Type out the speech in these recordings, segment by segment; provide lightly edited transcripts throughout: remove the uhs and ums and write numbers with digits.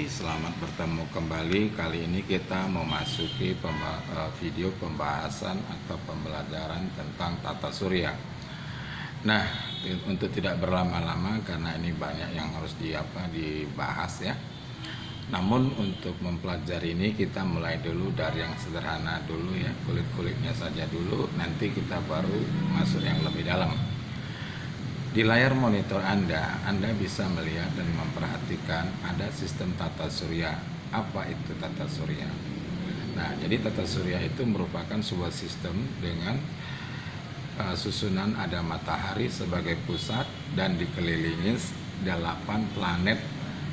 selamat bertemu kembali. Kali ini kita memasuki video pembahasan atau pembelajaran tentang tata surya. Nah, untuk tidak berlama-lama karena ini banyak yang harus dibahas ya. Namun untuk mempelajari ini kita mulai dulu dari yang sederhana dulu ya, kulit-kulitnya saja dulu, nanti kita baru masuk yang lebih dalam. Di layar monitor Anda bisa melihat dan memperhatikan ada sistem tata surya. Apa itu tata surya? Nah, jadi tata surya itu merupakan sebuah sistem dengan susunan ada matahari sebagai pusat dan dikelilingi 8 planet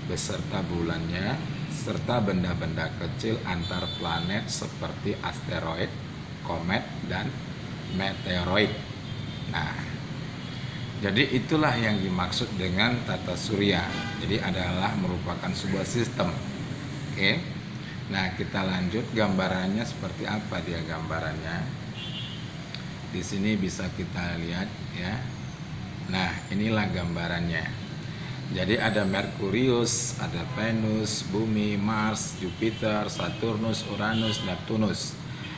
beserta bulannya, serta benda-benda kecil antar planet seperti asteroid, komet, dan meteoroid. Nah, jadi itulah yang dimaksud dengan tata surya. Jadi adalah merupakan sebuah sistem. Oke. Nah, kita lanjut, gambarannya seperti apa dia gambarannya. Di sini bisa kita lihat ya. Nah, inilah gambarannya. Jadi ada Merkurius, ada Venus, Bumi, Mars, Jupiter, Saturnus, Uranus, Neptunus.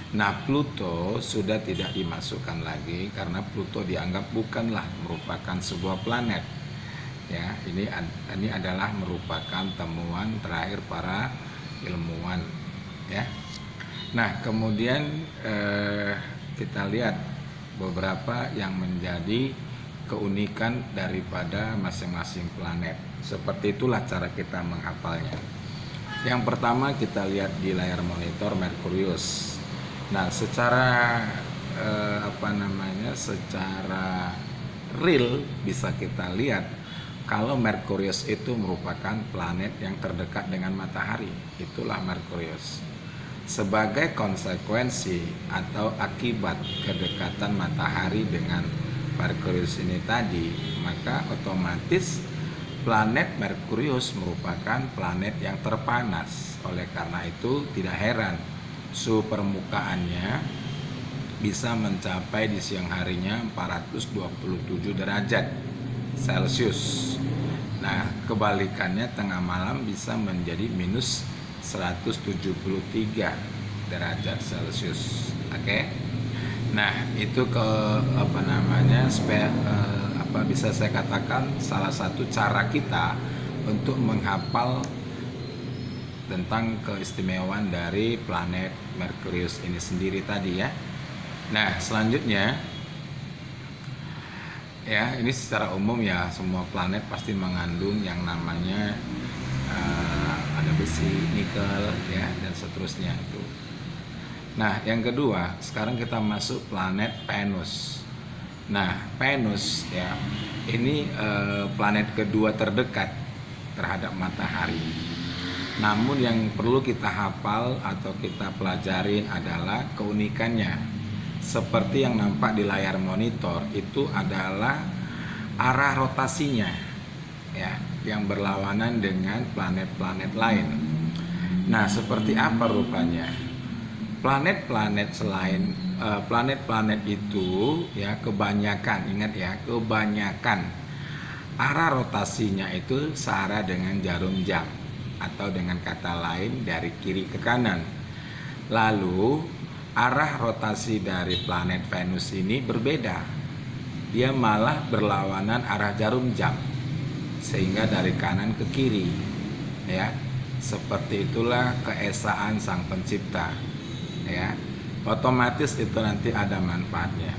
Nah, Pluto sudah tidak dimasukkan lagi karena Pluto dianggap bukanlah merupakan sebuah planet. Ya, ini adalah merupakan temuan terakhir para ilmuwan. Ya. Nah, kemudian kita lihat beberapa yang menjadi keunikan daripada masing-masing planet. Seperti itulah cara kita menghafalnya. Yang pertama kita lihat di layar monitor Merkurius. Nah, secara secara real bisa kita lihat kalau Merkurius itu merupakan planet yang terdekat dengan matahari. Itulah Merkurius. Sebagai konsekuensi atau akibat kedekatan matahari dengan Merkurius ini tadi, maka otomatis planet Merkurius merupakan planet yang terpanas. Oleh karena itu tidak heran suhu permukaannya bisa mencapai di siang harinya 427 derajat Celcius. Nah, kebalikannya tengah malam bisa menjadi minus 173 derajat Celcius. Oke. Nah, itu bisa saya katakan salah satu cara kita untuk menghafal tentang keistimewaan dari planet Merkurius ini sendiri tadi ya. Nah, selanjutnya ya, ini secara umum ya, semua planet pasti mengandung yang namanya ada besi, nikel ya, dan seterusnya itu. Nah, yang kedua, sekarang kita masuk planet Venus. Nah, Venus ya, ini planet kedua terdekat terhadap matahari. Namun yang perlu kita hafal atau kita pelajarin adalah keunikannya. Seperti yang nampak di layar monitor, itu adalah arah rotasinya ya, yang berlawanan dengan planet-planet lain. Nah, seperti apa rupanya? Planet-planet itu ya, kebanyakan, ingat ya, kebanyakan arah rotasinya itu searah dengan jarum jam, atau dengan kata lain dari kiri ke kanan. Lalu arah rotasi dari planet Venus ini berbeda. Dia malah berlawanan arah jarum jam, sehingga dari kanan ke kiri ya. Seperti itulah keesaan Sang Pencipta ya. Otomatis itu nanti ada manfaatnya.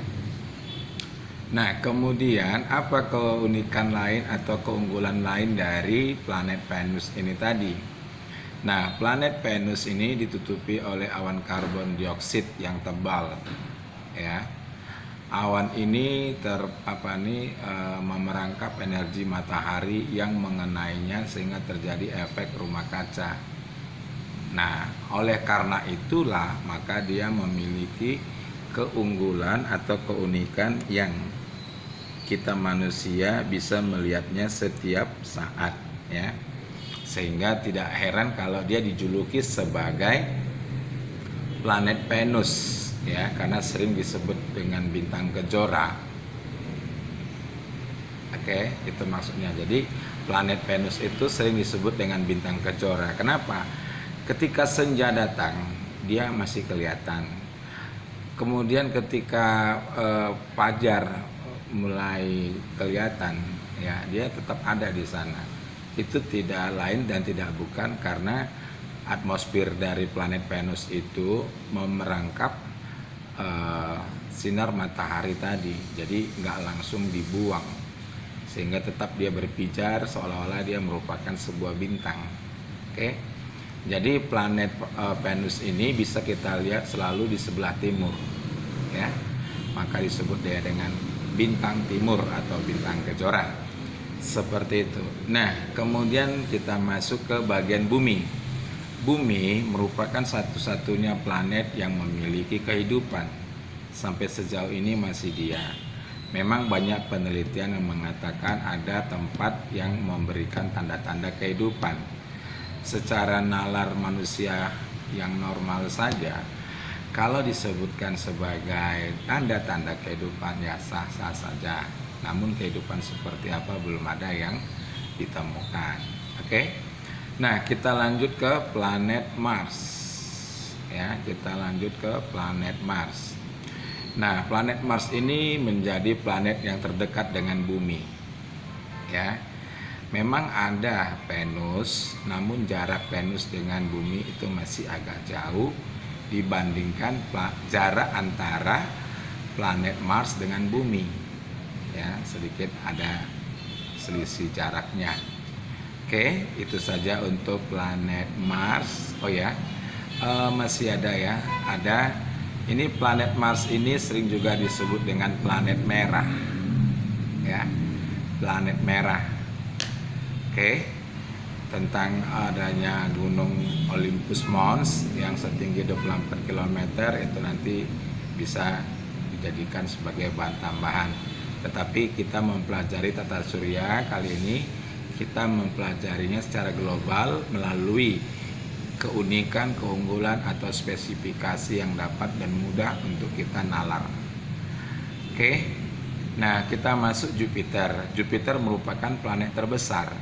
Nah, kemudian apa keunikan lain atau keunggulan lain dari planet Venus ini tadi? Nah, planet Venus ini ditutupi oleh awan karbon dioksida yang tebal ya. Awan ini memerangkap energi matahari yang mengenainya sehingga terjadi efek rumah kaca. Nah, oleh karena itulah maka dia memiliki keunggulan atau keunikan yang kita manusia bisa melihatnya setiap saat ya. Sehingga tidak heran kalau dia dijuluki sebagai planet Venus ya, karena sering disebut dengan bintang kejora. Oke, itu maksudnya. Jadi planet Venus itu sering disebut dengan bintang kejora. Kenapa? Ketika senja datang, dia masih kelihatan. Kemudian ketika fajar mulai kelihatan, ya dia tetap ada di sana. Itu tidak lain dan tidak bukan karena atmosfer dari planet Venus itu memerangkap sinar matahari tadi, jadi nggak langsung dibuang, sehingga tetap dia berpijar seolah-olah dia merupakan sebuah bintang. Oke, jadi planet Venus ini bisa kita lihat selalu di sebelah timur, ya, maka disebut dia dengan bintang timur atau bintang kejora, seperti itu. Nah, kemudian kita masuk ke bagian bumi. Bumi merupakan satu-satunya planet yang memiliki kehidupan. Sampai sejauh ini masih dia. Memang banyak penelitian yang mengatakan ada tempat yang memberikan tanda-tanda kehidupan. Secara nalar manusia yang normal saja, kalau disebutkan sebagai tanda-tanda kehidupan ya sah-sah saja. Namun kehidupan seperti apa belum ada yang ditemukan. Oke? Nah, kita lanjut ke planet Mars. Ya, kita lanjut ke planet Mars. Nah, planet Mars ini menjadi planet yang terdekat dengan bumi. Ya. Memang ada Venus, namun jarak Venus dengan bumi itu masih agak jauh dibandingkan jarak antara planet Mars dengan bumi. Ya, sedikit ada selisih jaraknya. Oke, itu saja untuk planet Mars. Oh ya, masih ada ya. Ada. Ini planet Mars ini sering juga disebut dengan planet merah. Ya, planet merah. Oke, tentang adanya gunung Olympus Mons yang setinggi 24 km itu nanti bisa dijadikan sebagai bahan tambahan. Tetapi kita mempelajari tata surya kali ini, kita mempelajarinya secara global melalui keunikan, keunggulan atau spesifikasi yang dapat dan mudah untuk kita nalar. Oke, nah kita masuk Jupiter. Jupiter merupakan planet terbesar.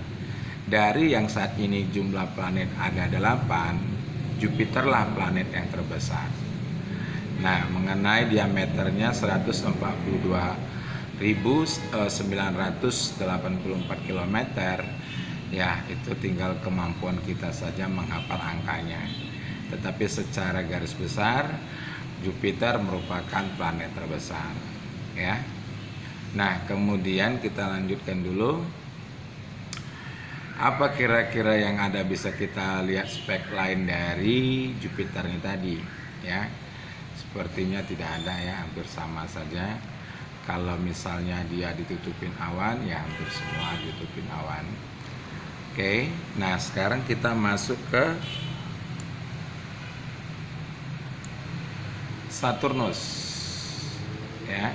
Dari yang saat ini jumlah planet ada 8, Jupiterlah planet yang terbesar. Nah, mengenai diameternya 142.984 km, ya itu tinggal kemampuan kita saja menghafal angkanya. Tetapi secara garis besar Jupiter merupakan planet terbesar, ya. Nah, kemudian kita lanjutkan dulu. Apa kira-kira yang ada bisa kita lihat spek lain dari Jupiter ini tadi, ya. Sepertinya tidak ada ya, hampir sama saja. Kalau misalnya dia ditutupin awan, ya hampir semua ditutupin awan. Oke, nah sekarang kita masuk ke Saturnus. Ya,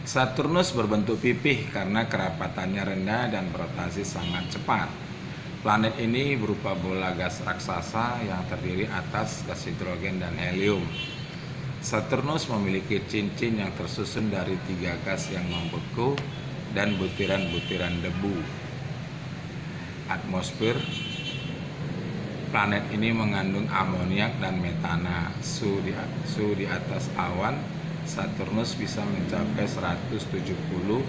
Saturnus berbentuk pipih karena kerapatannya rendah dan berotasi sangat cepat. Planet ini berupa bola gas raksasa yang terdiri atas gas hidrogen dan helium. Saturnus memiliki cincin yang tersusun dari 3 gas yang membeku dan butiran-butiran debu. Atmosfer planet ini mengandung amoniak dan metana. Suhu di atas awan Saturnus bisa mencapai 170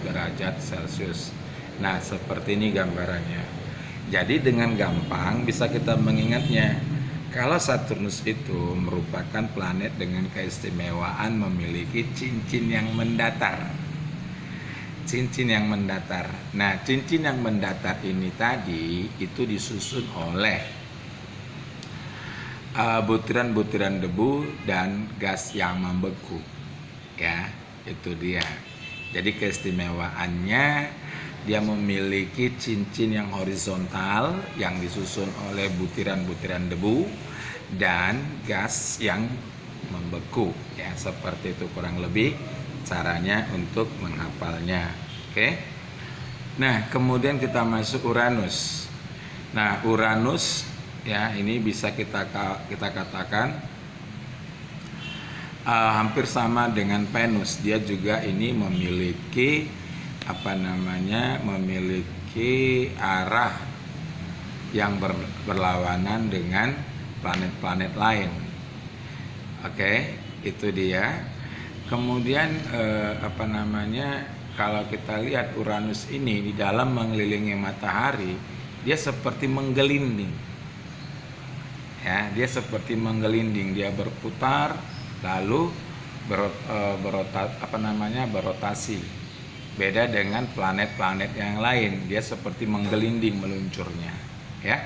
derajat Celcius. Nah, seperti ini gambarannya. Jadi dengan gampang bisa kita mengingatnya. Kalau Saturnus itu merupakan planet dengan keistimewaan memiliki cincin yang mendatar. Cincin yang mendatar. Nah, cincin yang mendatar ini tadi itu disusun oleh butiran-butiran debu dan gas yang membeku. Ya, itu dia. Jadi keistimewaannya dia memiliki cincin yang horizontal yang disusun oleh butiran-butiran debu dan gas yang membeku. Ya, seperti itu kurang lebih caranya untuk menghafalnya. Oke. Nah, kemudian kita masuk Uranus. Nah, Uranus ya ini bisa kita katakan hampir sama dengan Venus. Dia juga ini memiliki memiliki memiliki arah yang berlawanan dengan planet-planet lain. Oke, itu dia. Kemudian kalau kita lihat Uranus ini di dalam mengelilingi matahari, dia seperti menggelinding. Ya, dia seperti menggelinding, dia berputar lalu berotasi. Beda dengan planet-planet yang lain, dia seperti menggelinding meluncurnya, ya.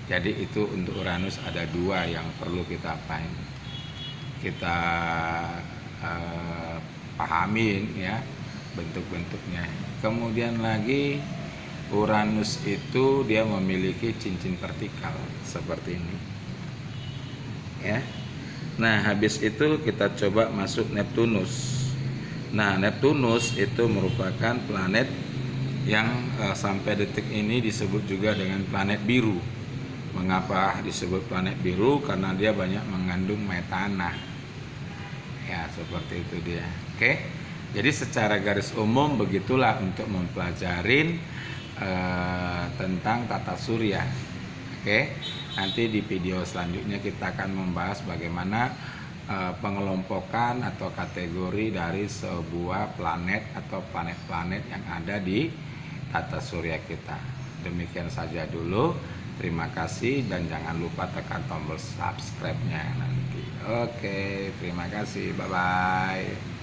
Jadi itu untuk Uranus ada 2 yang perlu kita pahamin, ya, bentuk-bentuknya. Kemudian lagi Uranus itu dia memiliki cincin vertikal seperti ini, ya. Nah, habis itu kita coba masuk Neptunus. Nah, Neptunus itu merupakan planet yang sampai detik ini disebut juga dengan planet biru. Mengapa disebut planet biru? Karena dia banyak mengandung metana. Ya, seperti itu dia. Oke. Jadi secara garis umum begitulah untuk mempelajari tentang tata surya. Oke. Nanti di video selanjutnya kita akan membahas bagaimana pengelompokan atau kategori dari sebuah planet atau planet-planet yang ada di tata surya kita. Demikian saja dulu. Terima kasih dan jangan lupa tekan tombol subscribe-nya nanti. Oke, terima kasih. Bye-bye.